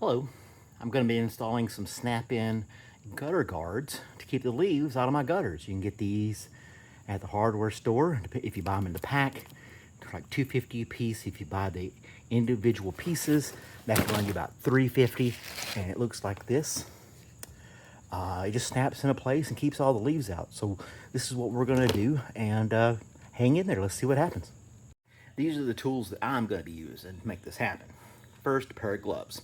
Hello, I'm going to be installing some snap-in gutter guards to keep the leaves out of my gutters. You can get these at the hardware store if you buy them in the pack. They're like $2.50 a piece. If you buy the individual pieces, that can run you about $3.50, and it looks like this. It just snaps into place and keeps all the leaves out. So this is what we're going to do, and hang in there. Let's see what happens. These are the tools that I'm going to be using to make this happen. First, a pair of gloves.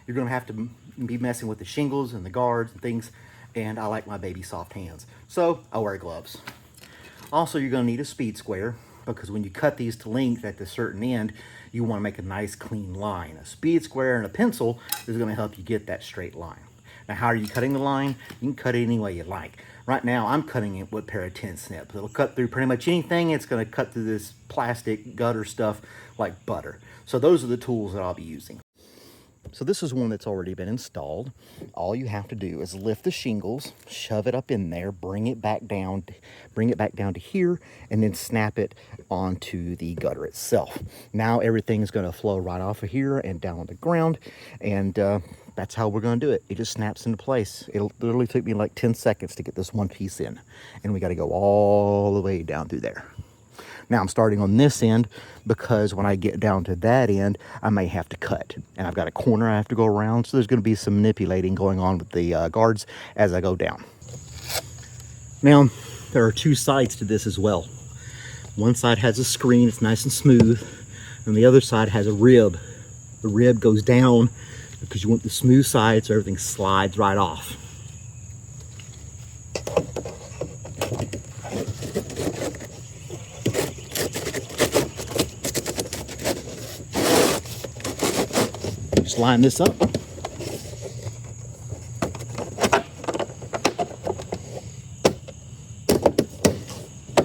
You're going to have to be messing with the shingles and the guards and things, and I like my baby soft hands, so I wear gloves. Also, you're going to need a speed square, because when you cut these to length at the certain end, you want to make a nice clean line. A speed square and a pencil is going to help you get that straight line. Now, how are you cutting the line? You can cut it any way you like. Right now, I'm cutting it with a pair of 10 snips. It'll cut through pretty much anything. It's going to cut through this plastic gutter stuff like butter. So those are the tools that I'll be using. So this is one that's already been installed. All you have to do is lift the shingles, shove it up in there, bring it back down to here, and then snap it onto the gutter itself. Now everything's going to flow right off of here and down on the ground, and that's how we're going to do it. It just snaps into place. It literally took me like 10 seconds to get this one piece in, and we got to go all the way down through there. Now I'm starting on this end because when I get down to that end, I may have to cut. And I've got a corner I have to go around, so there's going to be some manipulating going on with the guards as I go down. Now, there are two sides to this as well. One side has a screen, it's nice and smooth, and the other side has a rib. The rib goes down because you want the smooth side so everything slides right off. Just line this up.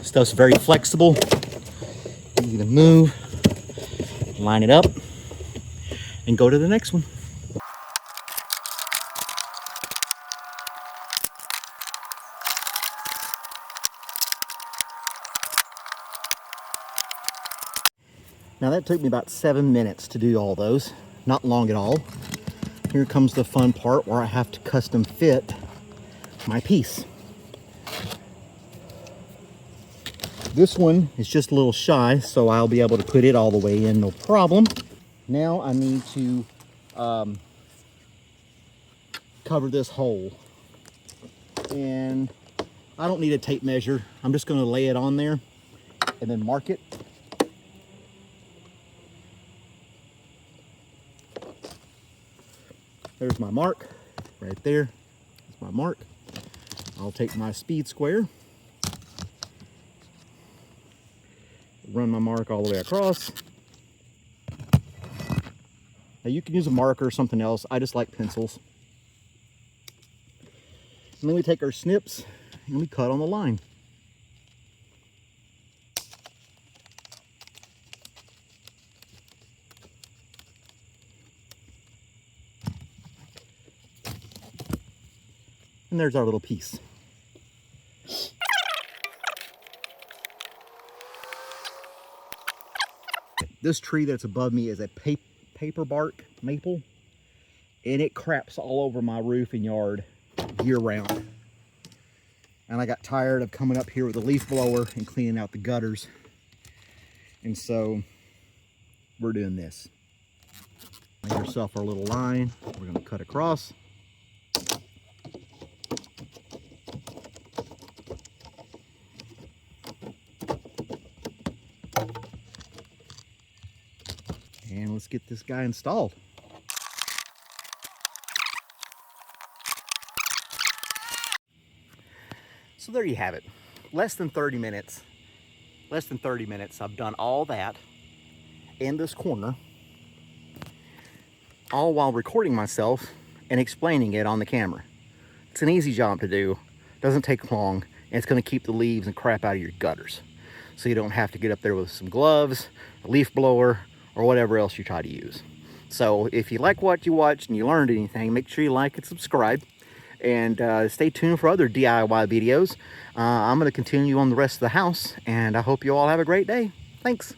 Stuff's very flexible, easy to move. Line it up and go to the next one. Now that took me about 7 minutes to do all those. Not long at all. Here comes the fun part where I have to custom fit my piece. This one is just a little shy, so I'll be able to put it all the way in, no problem. Now I need to cover this hole. And I don't need a tape measure. I'm just going to lay it on there and then mark it. There's my mark right there. That's my mark. I'll take my speed square, run my mark all the way across. Now you can use a marker or something else. I just like pencils. And then we take our snips and we cut on the line. And there's our little piece. This tree that's above me is a paper bark maple, and it craps all over my roof and yard year round. And I got tired of coming up here with a leaf blower and cleaning out the gutters. And so we're doing this. Make yourself our little line. We're going to cut across. And let's get this guy installed. So there you have it. Less than 30 minutes. Less than 30 minutes. I've done all that in this corner, all while recording myself and explaining it on the camera. It's an easy job to do. Doesn't take long, and it's going to keep the leaves and crap out of your gutters. So you don't have to get up there with some gloves, a leaf blower, or whatever else you try to use. So if you like what you watched and you learned anything, make sure you like and subscribe, and stay tuned for other DIY videos. I'm going to continue on the rest of the house, and I hope you all have a great day. Thanks.